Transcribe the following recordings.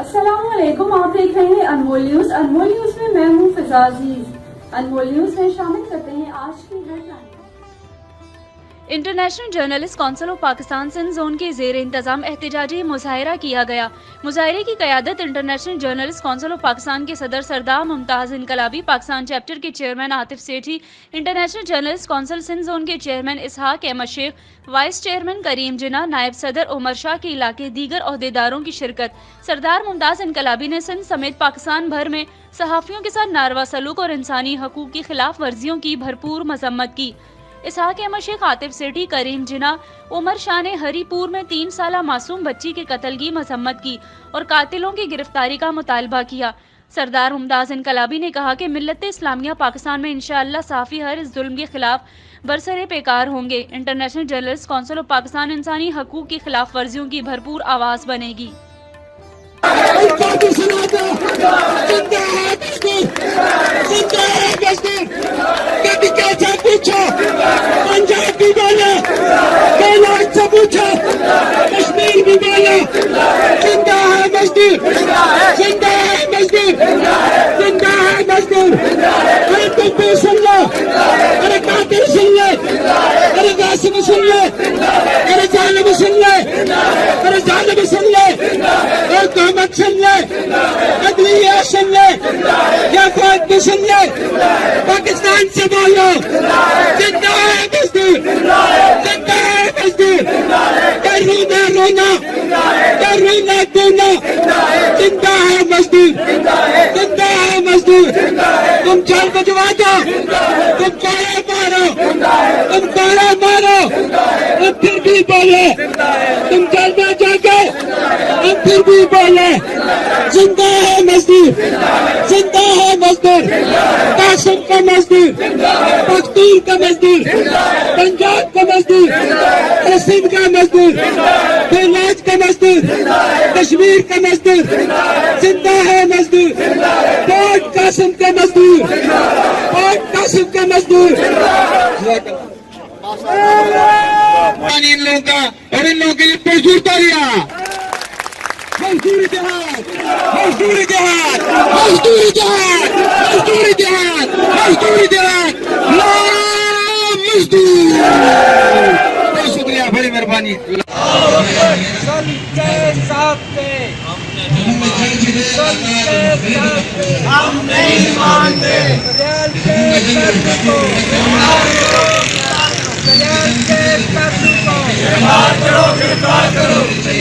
अस्सलाम वालेकुम, आप देख रहे हैं अनमोल न्यूज। अनमोल न्यूज में मैं हूं फिजा अजीज। अनमोल न्यूज में शामिल करते हैं आज की headline. International journalist council of Pakistan Sindh zone के ज़ेर इंतजाम एहतजाजी मुजाहिरा किया गया। मुजाहिरे की क़यादत international journalist council of Pakistan के सदर सरदार मुमताज़ इनकलाबी, पाकिस्तान चैप्टर के chairman Atif Sethi, international journalist council Sindh zone के chairman Ishaq Ahmed Sheikh, vice chairman Karim Jinnah, नायब सदर उमर शाह के इलाके दीगर अहदेदारों की शिरकत। सरदार मुमताज़ इनकलाबी ने सिंध समेत पाकिस्तान भर में सहाफ़ियों के साथ नारवा सलूक और इंसानी हकूक़ की खिलाफ वर्जियों की भरपूर मजम्मत की। इसहाक अहमद शेख, आतिफ सेठी, करीम जिना, उमर शाह ने हरीपुर में 3 साला मासूम बच्ची के कत्ल की मजम्मत की और कातिलों की गिरफ्तारी का मुतालबा किया। सरदार मुमताज़ इनकलाबी ने कहा कि मिल्लत इस्लामिया पाकिस्तान में इंशाअल्लाह साफ़ी हर इस जुल्म के खिलाफ बरसरे पेकार होंगे। International journalist council of Pakistan इंसानी हकूक़ की खिलाफ वर्जियों की भरपूर आवाज़ बनेगी। पंजाब भी बोला, कैलाश से पूछा, कश्मीर भी बोला, जिंदा है मजदूर, जिंदा है मजदूर, जिंदा है मजदूर। अरे तुम भी सुन लो, अरे कातिल सुन ले, अरे गासिब सुन ले, अरे जालिम सुन ले, अरे जालिम सुन ले, और तहमत सुन ले, अदलिया सुन ले, या फौज भी सुन ले। पाकिस्तान से बोलो, जिंदा है मजदूर, जिंदा है मजदूर। रोना रोना, रोना धोना, जिंदा है मजदूर, जिंदा है मजदूर। तुम चाल बजवा दो, तुम कोड़ा मारो, तुम कोड़ा मारो, हम फिर भी बोले, तुम चाल में जाके हम फिर भी बोले, जिंदा है मजदूर, जिंदा है मजदूर। कासिम का मजदूर, पख्तून का मजदूर, पंजाब का मजदूर, सिंध का मजदूर, कैलाश का मजदूर, कश्मीर का मजदूर, जिंदा है मजदूर। पोर्ट कासिम का मजदूर, पोर्ट कासिम का मजदूर। इन लोगों का और इन लोगों के लिए मजदूर तालियां, मजदूरी जहाद, मजदूरी जहाद, मजदूरी जहाद, मजदूरी जहाद, मजदूरी जहाद, मजदूर। बहुत शुक्रिया, बड़ी मेहरबानी। हम नहीं मानते, गिरफ्तार करो, गिरफ्तार करो, गिरफ्तार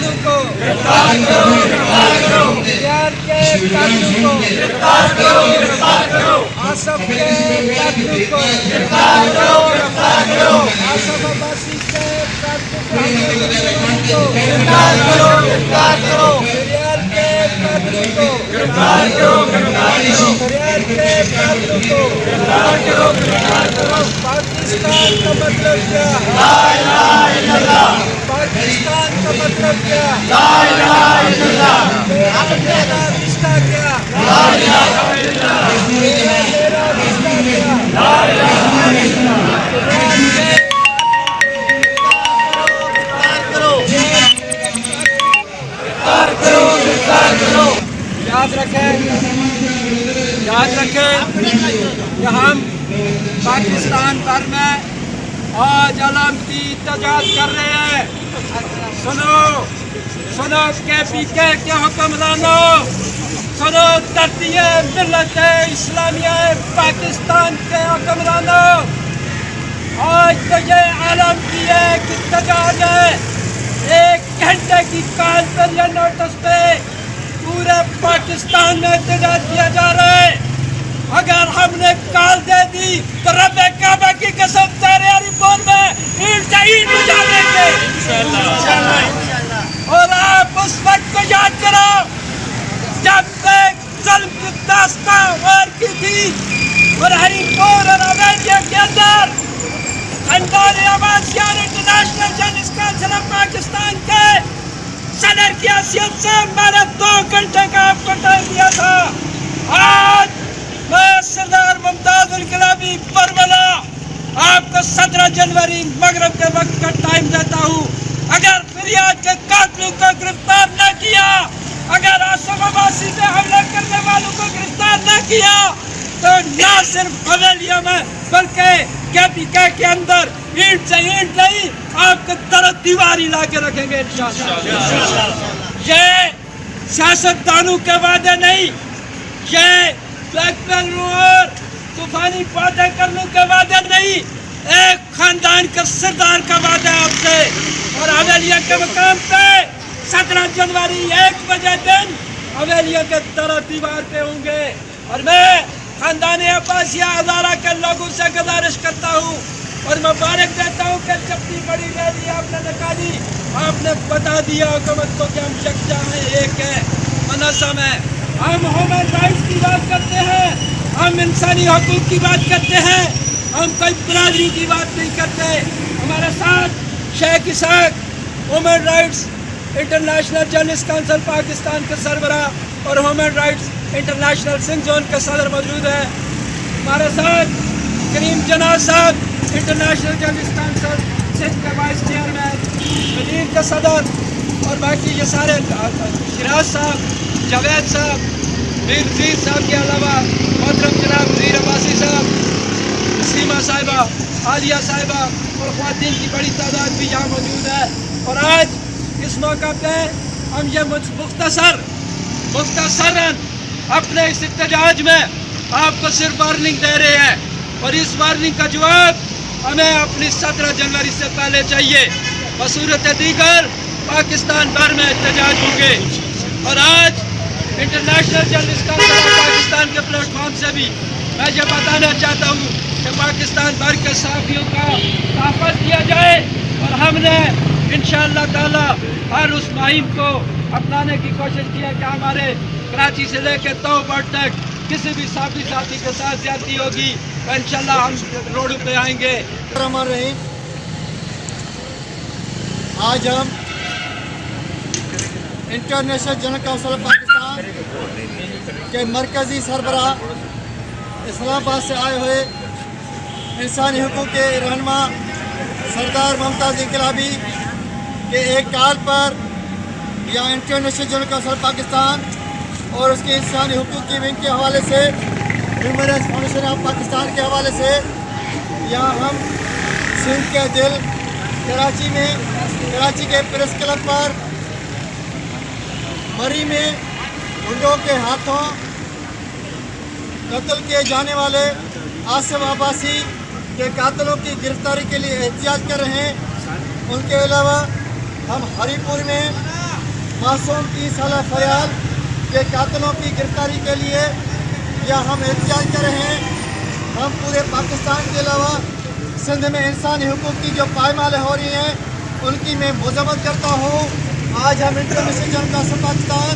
करो, गिरफ्तार करो, गिरफ्तार करो, गिरफ्तार करो, आसफ के कातिल को गिरफ्तार करो, गिरफ्तार करो, आसफ अब्बासी के कातिल को गिरफ्तार करो, गिरफ्तार करो, रियाल के कातिल को गिरफ्तार करो, गिरफ्तार करो, रियाल के कातिल को गिरफ्तार करो, गिरफ्तार करो। पाकिस्तान का मतलब क्या? ला इलाहा इल्लल्लाह। पाकिस्तान का मतलब क्या? ला इलाहा इल्लल्लाह। मेरा रिश्ता क्या? ला इलाहा इल्लल्लाह। मेरा रिश्ता क्या? ला इलाहा इल्लल्लाह। गिरफ्तार करो, गिरफ्तार करो। याद रखें कि हम पाकिस्तान भर में आज अलामती एहतजाज कर रहे हैं। सुनो KPK के हुक्मरानों, सुनो धरतीए मिल्लत इस्लामिया पाकिस्तान के हुक्मरानों, आज तो ये अलामती एहतजाज है। 1 घंटे की कॉल पर या नोटिस पे पूरे पाकिस्तान में एहतजाज किया जा रहा है। अगर हमने कॉल दे दी तो रब्बे काबा की कसम तेरे रिपोर्ट में ईंट बजा देंगे इंशाअल्लाह। और आप उस वक्त को याद करो जब तक जुल्म की दास्तां वार की थी और हरीपुर और अवैधिया के अंदर खंडान अब्बासियान international journalist council of Pakistan के सदर की हैसियत से मैंने 2 घंटे का आपको टाइम दिया था। आज मैं सरदार मुमताज इनकलाबी बरमला आपको 17 जनवरी मगरिब के वक्त का टाइम देता हूँ। अगर फिरियाद के कातिलों को गिरफ्तार न किया किया तो न सिर्फ हवेलियों में बल्कि KPK के अंदर ईंट से ईंट नहीं आपको तरह दीवारी ला के रखेंगे इंशाअल्लाह। ये सियासतदानों के वादे नहीं, ये ब्लैकमेल और तूफानी बातें करने के वादे नहीं, एक खानदान का सरदार का वादा है आपसे। और हवेलिया के मकाम पे 17 जनवरी 1 बजे दिन हवेलिया के तरह दीवार पे होंगे। और मैं खानदान अब्बासिया हज़ारा के लोगों से गुजारिश करता हूँ और मुबारक देता हूँ कि जबकि बड़ी रैली आपने निकाली, आपने बता दिया हुकूमत को कि हम यकजा हैं, एक है, मुनज़्ज़म है। हम ह्यूमन राइट्स की बात करते हैं, हम इंसानी हकूक़ की बात करते हैं, हम कोई बरादरी की बात नहीं करते। हमारे साथ Sheikh Ishaq human rights international journalist council Pakistan के सरबराह और human rights international Sindh zone के सदर मौजूद है। हमारे साथ करीम जनाब साहब इंटरनेशनल जर्नलिस्ट काउंसिल सिंध के वाइस चेयरमैन, मजीद के सदर और बाकी ये सारे शिराज साहब, जावेद साहब, मीर नज़ीर साहब के अलावा मोहतरम जनाब मीर अब्बासी साहब, सीमा साहिबा, आलिया साहिबा और ख़वातीन की बड़ी तादाद भी यहाँ मौजूद है। और आज इस मौका पे हम ये मुख्तसरन अपने इस इत्तेजाज में आपको सिर्फ वार्निंग दे रहे हैं और इस वार्निंग का जवाब हमें अपनी 17 जनवरी से पहले चाहिए। बसूरत दीगर पाकिस्तान भर में एहतजाज होंगे। और आज इंटरनेशनल जर्नलिस्ट काउंसिल पाकिस्तान के प्लेटफॉर्म से भी मैं ये बताना चाहता हूँ कि पाकिस्तान भर के सहाफ़ियों का तहफ़्फ़ुज़ किया जाए और हमने इंशाअल्लाह ताला हर उस मुहिम को अपनाने की कोशिश की है कि हमारे कराची से लेकर तौबट तक किसी भी साथी के साथ ज्यादती होगी तो इंशाअल्लाह हम रोड पे आएंगे। आज हम इंटरनेशनल जर्नलिस्ट काउंसिल पाकिस्तान के मरकज़ी सरबराह इस्लामाबाद से आए हुए इंसानी हुकूक़ के रहनुमा सरदार मुमताज़ इनकलाबी के एक कॉल पर या इंटरनेशनल जर्नलिस्ट काउंसिल पाकिस्तान और उसके इंसानी हुकूक़ की विंग के हवाले से, human rights foundation of Pakistan के हवाले से यहाँ हम सिंध के दिल कराची के प्रेस क्लब पर मरी में गुंडों के हाथों कत्ल किए जाने वाले आसिफ अब्बासी के कातलों की गिरफ्तारी के लिए एहतियाज कर रहे हैं। उनके अलावा हम हरीपुर में मासूम 30 साल फयाल के कातलों की गिरफ्तारी के लिए यह हम एहतियाज कर रहे हैं। हम पूरे पाकिस्तान के अलावा सिंध में इंसानी हुकूक़ की जो पायमालें हो रही हैं उनकी मैं मज़म्मत करता हूँ। आज हम इंटरनेशनल जर्नलिस्ट काउंसिल पाकिस्तान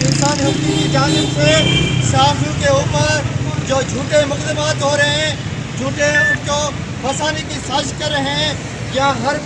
इंसानी हुकूक़ की जानिब से सहाफ़ियों के ऊपर जो झूठे मुकदमात हो रहे हैं, झूठे उनको फंसाने की साजिश कर रहे हैं, या हर